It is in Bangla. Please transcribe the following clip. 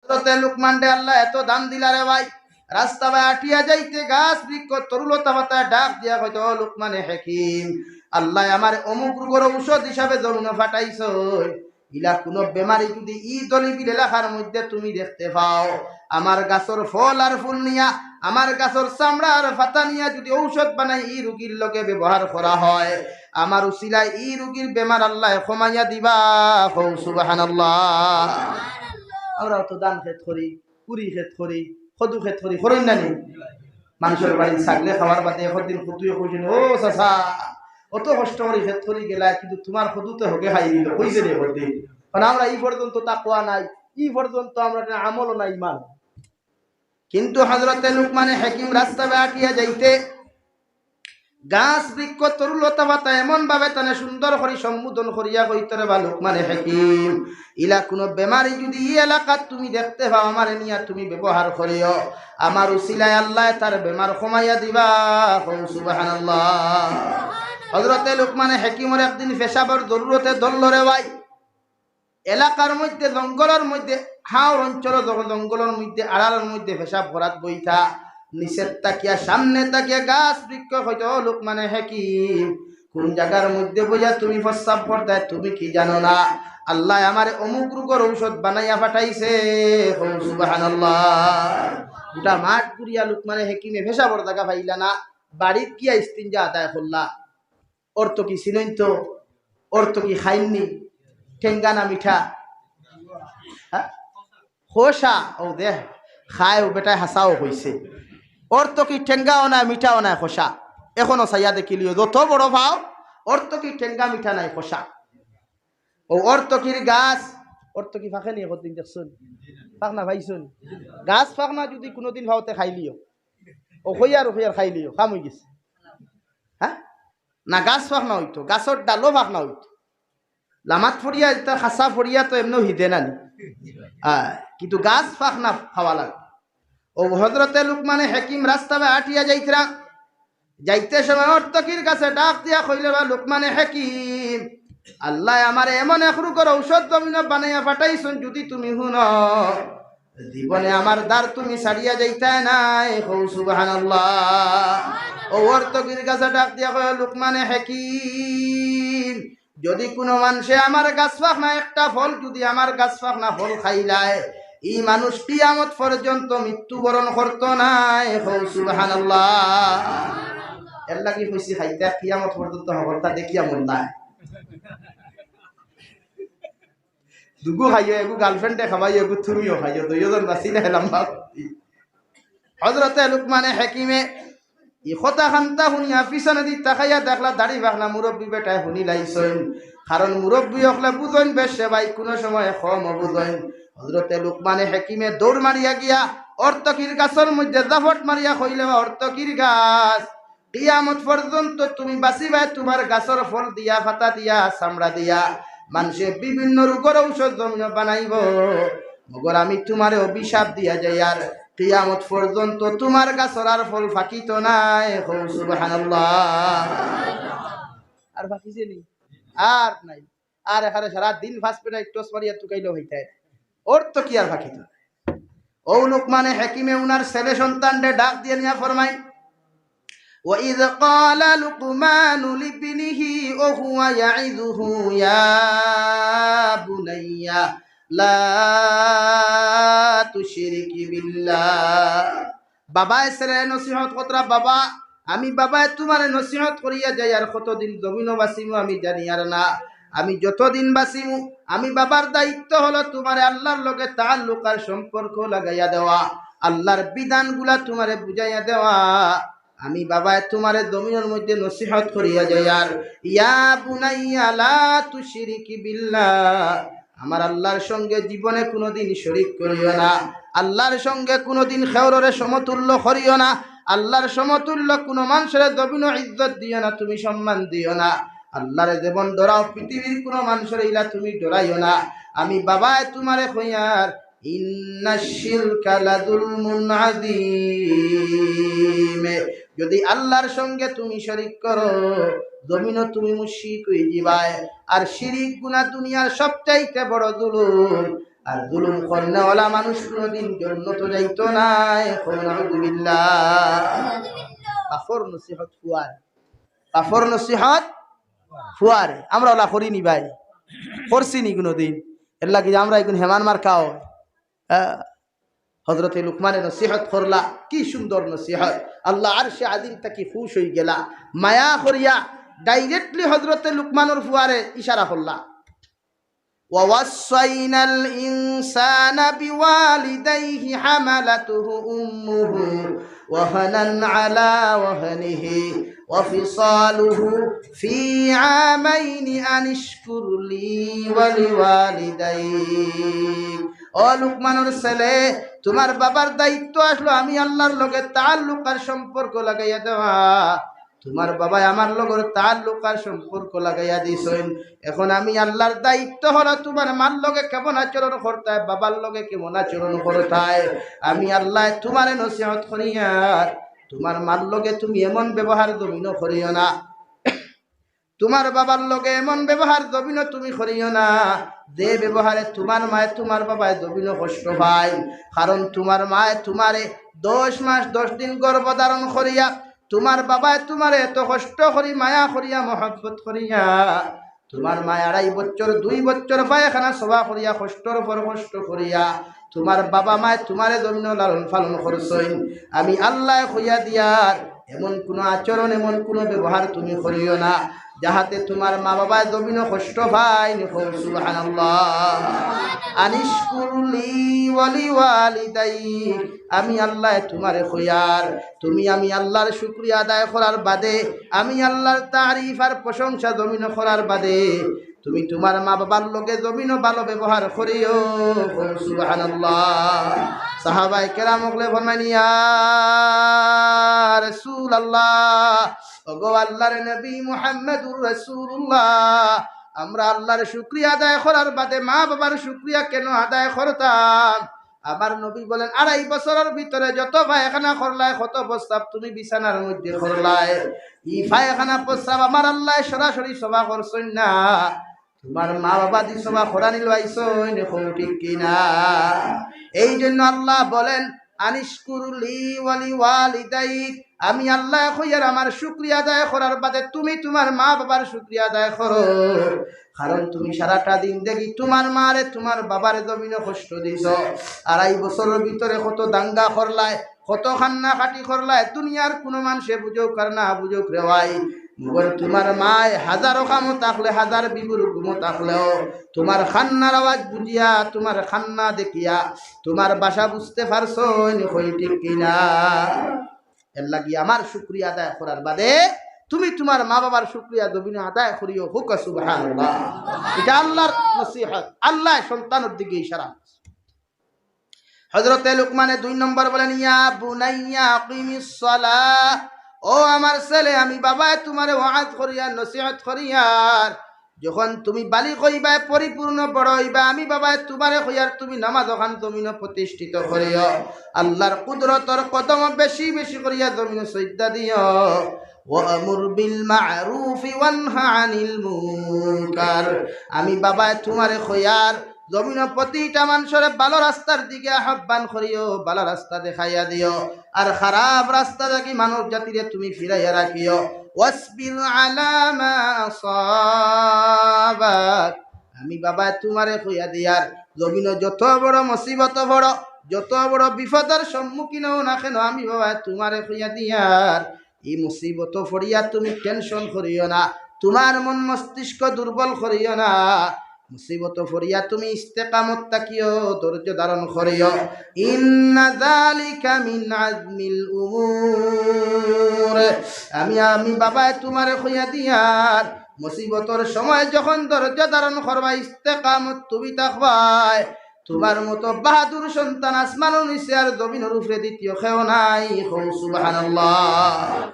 হযরতে লুকমান রে আল্লাহ এত দান দিলা রে ভাই, রাস্তা ভাই আটিয়া যাইতে গাছ বৃক্ষ তরুলতা পাতা ডাক দিয়া কইতো লুকমানে হাকিম, আল্লাহ আমার অমুক রোগের ঔষধ হিসাবে জমিন ফাটাইছ, ইলা কোনো বেমারি যদি ই দলিবিল এলাকার মধ্যে তুমি দেখতে পাও, আমার গাছর ফল আর ফুল নিয়া, আমার গাছর চামড়া আর পাতা নিয়া যদি ঔষধ বানাই ই রোগীর লগে ব্যবহার করা হয়, আমার উসিলায় ই রোগীর বেমার আল্লাহ ক্ষমাইয়া দিবা। সুবহানাল্লাহ। আমরা তো দান খেত করি, পুরি খেত করি, সদু খেত করি, করেন না নি? মানুষের বাড়ি ছাগলে খাওয়ার বাদে একদিন সদুয়ে কইছেন, ও চাচা অত কষ্ট করে খেত করি গেলা, কিন্তু তোমার সদুতে হকে খাই দিল, কইছে রে একদিন। কারণ আমরা এই পর্যন্ত তাকওয়া নাই, এই পর্যন্ত আমরা আমলও নাই ইমান। কিন্তু হযরতে লুকমানে হাকিম রাস্তা বাটিয়া যাইতে গাছ বৃক্ষ তরুলতা পাতা এমন ভাবে তানে সুন্দর করে সম্বোধন করিয়া কইতরে বা লুকমানে হাকিম, ইলা কোনো বেমারি যদি এই এলাকাত তুমি দেখতে পাও, আমার নিয়া তুমি ব্যবহার করিও, আমার উসিলায় আল্লাহ তার বেমার কমাইয়া দিবা। সুবহানাল্লাহ। হযরতে লুকমানে হাকিমের একদিন পেশাবের জরুরতে দল্লরে ভাই, এলাকার মধ্যে জঙ্গলের মধ্যে হাওর অঞ্চল জঙ্গলের মধ্যে আড়ালের মধ্যে পেশাব ভরাত বইতা, নিচের তাকিয়া সামনে তাকিয়া গাছ বৃক্ষ হইতো লুকমানে হাকিম, কোন জায়গার মধ্যে বইয়া তুমি প্রস্রাব করতে তুমি কি জানো না, আল্লাহ আমার অমুক রোগের ঔষধ বানাইয়া পাঠাইছে। সুবহানাল্লাহ। গোটা মাঠ ঘুরিয়া লুকমানে হাকিমে পেশাবর জায়গা পাইলা না, বাড়ির গিয়া ইস্তিনজা আদায় করলা। অর্থ কি চিনেন তো? অর্থ কি খাইননি? ঠেঙ্গা না মিঠা? খোসা ও দেখ খায় ও বেটায় হাসাও হইছে। অর্থ কি ঠেঙ্গাও নাই মিঠাও নাই খোসা, এখনো চাইয়া দেখিলিও যত বড় ভাও, অর্থ কি ঠেঙ্গা মিঠা নাই খোসা। ও অর্থকির গাছ, অর্থ কি ফাঁকে নিয়ে কতদিন দেখছুন? ফাঁক না ভাইছুন? গাছ ফাঁক না যদি কোনোদিন ভাওতে খাইলিও, ও হইয়ার খাইলিও খাম হয়ে গেছে। হ্যাঁ না, গাছ ফাঁক না হইতো, গাছর ডালও ফাঁক না হইতো। লামাত ফরিয়া এটা খাসা ফরিয়া তো এমনি হিদে নানি, কিন্তু গাছ ফাঁক না খাওয়া লাগে। ও হযরতে লুকমানে হাকিম রাস্তা আটিয়া যাইতরা, যাইতে সময় অর্থকির কাছে ডাক দিয়া কইলে, বা লুকমানে হাকিম, আল্লাহ আমার এমন এক রোগের ঔষধ জমিন বানাইয়া পাঠাইছুন, যদি তুমি শুন জীবনে আমার দ্বার তুমি ছাড়িয়া যাইতা নাই। সুবহানাল্লাহ। ও অর্থকির কাছে ডাক দিয়া কয়, লুকমানে হাকিম, যদি কোনো মানুষে আমার গাছ ফাঁক না একটা ফল যদি আমার গাছ ফাঁক না ফল খাইলায়, এই মানুষ কিয়ামত পর্যন্ত মৃত্যুবরণ করতো নাই। সুবহানাল্লাহ। এর লাগি হইছি খাইতে কিয়ামত পর্যন্ত হবরটা দেখিয়া মন নাই। দুগু খাইও, এগু গার্লফ্রেন্ডে খাবাই, এগু তুমিও খাইও, দুইজন বাঁচি না লম্বা। হযরতে লুকমানে হাকিমে ই কথা খান্তা শুনিয়া পিছনে দি তাকাইয়া দেখলা দাড়ি বাগলা মুরব্বী বেটায় শুনি লাইছেন, কারণ মুরব্বী হকলে বুঝেন বেশে ভাই কোনো সময় কম বুঝেন। হযরতে লুকমানে হাকিমে দৌড় মারিয়া গিয়া অর্থকির গাছের মধ্যে জাফট মারিয়া কইলে, অর্থকির গাছ, কিয়ামত পর্যন্ত তুমি বাঁচিবাই তোমার গাছের ফল দিয়া পাতা দিয়া চামড়া দিয়া মানুষে বিভিন্ন রোগের ঔষধ জমিন বানাইব, মগর আমি তোমার অভিশাপ দিয়া যাই, আর কিয়ামত পর্যন্ত তোমার গাছের আর ফল ফাঁকিত নাই। সুবহানাল্লাহ। আর ফাঁকিছে নি? আর নাই। আর এখানে সারা দিন ফাস্ট পেটা টস মারিয়া তুকাইলো হইতে, ওর তো কি আর ফাঁকিত। ও লুকমানে হাকিমে উনার ছেলে সন্তানরে ডাক দিয়ে নিয়া ফরমাই, وَإِذْ قَالَ لُقْمَانُ لِابْنِهِ وَهُوَ يَعِظُهُ يَا بُنَيَّ لَا تُشْرِكْ بِاللَّهِ। বাবা এসরে নসিহত কতরা, বাবা আমি বাবা তোমার নসিহত করিয়া যাই, আর কতদিন জমিনও বাঁচিমু আমি জানি আর না, আমি যতদিন বাঁচিমু আমি বাবার দায়িত্ব হলো তোমার আল্লাহর লগে তাআল্লুক আর সম্পর্ক লাগাইয়া দেওয়া, আল্লাহর বিধানগুলা তোমারে বুঝাইয়া দেওয়া। আমি বাবা তোমারে জমিনের মধ্যে নসিহত করিয়া যাই, আর ইয়া বুনাইয়া লা তুশরিক বিল্লাহ, আমার আল্লাহর সঙ্গে জীবনে কোনোদিন শরীক করিও না, আল্লাহর সঙ্গে কোনোদিন খেওরে সমতুল্য করিও না, আল্লাহর সমতুল্য কোনো মানুষের জমিন ইজ্জত দিও না, তুমি সম্মান দিও না, আল্লাহরে যেমন ডরাও পৃথিবীর কোনো মানুষের ইলা তুমি ডরাইও না। আমি বাবা তোমারে কইয়ার ইন্নাশ শিরকা লাযুলমুন আযীম, যদি আল্লাহর সঙ্গে তুমি শরীক করো জমিনও তুমি মুশরিক হয়ে যাবে, আর শিরিক গুনাহ দুনিয়ার সবচাইতে বড় জুলুম। আর জুলুম করনেওয়ালা মানুষ কোনোদিন জান্নাতে যাইতো না। আলহামদুলিল্লাহ। কাফর নসিহত ফুয়ার, কাফর নসিহত ফুয়ারে আমরা ওলা করিনি ভাই, করছি নি কোনোদিন? এর লাগে আমরা এখন হেমান মার খাও। হযরতে লুকমানের নসিহত করলা, কি সুন্দর নসিহত। আল্লাহ আরশে আজিম তাকি খুশ হয়ে গেলা, মায়া করিয়া ডাইরেক্টলি হযরতে লুকমানের ফুয়ারে ইশারা করলা। ووصينا الإنسان بوالديه حملته أمه وهنا على وهنه وفصاله في عامين أن اشكر لي ولوالديك। ও লুকমানের ছেলে, তোমার বাবার দায়িত্ব আসলো আমি আল্লাহর লগে তাআল্লুক আর সম্পর্ক লাগাইয়া দেওয়া। তোমার বাবা আমার লগর তাআল্লুক আর সম্পর্ক লাগাইয়া দিছেন। এখন আমি আল্লাহর দায়িত্ব হলো তোমার মার লগে কেমন আচরণ করতে হয়, বাবার লগে কেমন আচরণ করতে হয়। আমি আল্লাহ তোমারে নসিহত করিয়া, তোমার মার লগে তুমি এমন ব্যবহার দমিনো করিও না, তোমার বাবার লগে এমন ব্যবহার দবিনো তুমি করিও না যে ব্যবহারে তোমার মায়ে তোমার বাবায় দবিনো কষ্ট পায়। কারণ তোমার মায়ে তোমারে 10 মাস 10 দিন গর্ভধারণ করিয়া, তোমার বাবায় তোমারে এত কষ্ট করি মায়া করিয়া মহব্বত করিয়া, তোমার মায় 2.5 বছর 2 বছর পায়খানা সভা করিয়া কষ্টর পর কষ্ট করিয়া তোমার বাবা মায় তোমারে দমিনো লালন পালন করছেন। আমি আল্লাহ কইয়া দিয়ার এমন কোনো আচরণ এমন কোনো ব্যবহার তুমি করিও না যাহাতে তোমার মা বাবা দমিনো কষ্ট পায়। সুবহানাল্লাহ। আনিশকুরলি ওয়ালি ওয়ালিদাইক, আমি আল্লাহ তোমারে কইয়ার তুমি আমি আল্লাহর শুকরিয়া আদায় করার বাদে, আমি আল্লাহর তারিফ আর প্রশংসা দমিনো করার বাদে তুমি তোমার মা বাবার লগে জমিনও ভালো ব্যবহার করিও। সুবহানাল্লাহ। সাহাবায়ে কেরাম ওগলে ফরমাইনি, ইয়া রাসূলুল্লাহ, ওগো আল্লাহর নবী মুহাম্মদুর রাসূলুল্লাহ, আমরা আল্লাহর শুকরিয়া আদায় করার বাদে মা বাবার শুকরিয়া কেন আদায় করতাম? আমার নবী বলেন, 2.5 বছরের ভিতরে যত পায়খানা করলাই, কত প্রস্রাব তুমি বিছানার মধ্যে করলাই, এই পায়খানা প্রস্রাব আমার আল্লাহ সরাসরি সভা করছেন না, তোমার মা বাবা দি সভা করানি লাইছেন। ঠিক কিনা? এই জন্য আল্লাহ বলেন, আনিশকুরলি ওয়ালি ওয়ালিদাইক, আমি আল্লাহ কইয়ার আমার শুকরিয়া আদায় করার বাদে তুমি তোমার মা বাবার শুকরিয়া আদায় করো। কারণ তুমি সারাটা দিন দেখি তোমার মারে তোমার বাবারে জমিনে কষ্ট দিছ, 2.5 বছরের ভিতরে কত দাঙ্গা করলাই, কত খান্না খাটি করলাই, দুনিয়ার কোনো মানুষে বুঝুক আর না বুঝুক রেওয়াই, মগর তোমার মায় 1000 কামও থাকলে 1000 বিবুর গুমো থাকলেও তোমার খান্নার আওয়াজ বুঝিয়া, তোমার খান্না দেখিয়া তোমার বাসা বুঝতে পারছো। ঠিক কিনা? এর লাগি আমার শুকরিয়া আদায় করার বাদে তুমি তোমার মা বাবার শুকরিয়া দবিনা আদায় করিও। হুক সুবহানাল্লাহ। এটা আল্লাহর নসিহত, আল্লাহ সন্তানের দিকে ইশারা। হযরতে লুকমানে 2 নম্বর বলেন, ইয়া বুনাইয়া আকিমিস সালাহ, ও আমার ছেলে, আমি বাবা তোমারে ওয়াজ করিয়া নসিহত করিয়ার যখন তুমি বালিগ হইবা, পরিপূর্ণ বড় হইবা, আমি বাবা তোমারে কইয়ার তুমি নামাজ ওখান জমিন প্রতিষ্ঠিত করিও, আল্লাহর কুদরতর কদম বেশি বেশি করিয়া জমিন সজদা দিও, ওয়ামুর বিল মা'রুফি ওয়ানহা আনিল মুনকার, আমি বাবা তোমারে কইয়ার জমিন প্রতিটা মানুষের ভালো রাস্তার দিকে আহ্বান করিও, ভালো রাস্তা দেখাইয়া দিও, আর খারাপ রাস্তা থেকে মানব জাতিরে তুমি ফিরাইয়া রাখিও। ওয়াসবির আলা মা আসাবাক, আমি বাবা তোমারে কইয়া দিয়ার জমিন যত বড় মুসিবত বড়, যত বড় বিপদের সম্মুখীন হও না কেন, আমি বাবা তোমারে কইয়া দিয়ার এই মুসিবত ফড়িয়া তুমি টেনশন করিও না, তোমার মন মস্তিষ্ক দুর্বল করিও না, মুসিবত ফরিয়া তুমি ইস্তেকামত তাকিও, ধৈর্য ধারণ করিও। ইন্না যালিকা মিন আজমিল উমুর, আমি বাবা তোমারে কইয়া দিয়ার মুসিবতর সময় যখন ধৈর্য ধারণ করবা, ইস্তেকামত তুমি থাকবাই, তোমার মতো বাহাদুর সন্তান আসমানের নিচে আর জমিনের উপরে দ্বিতীয় কেউ নাই। সুবহানাল্লাহ।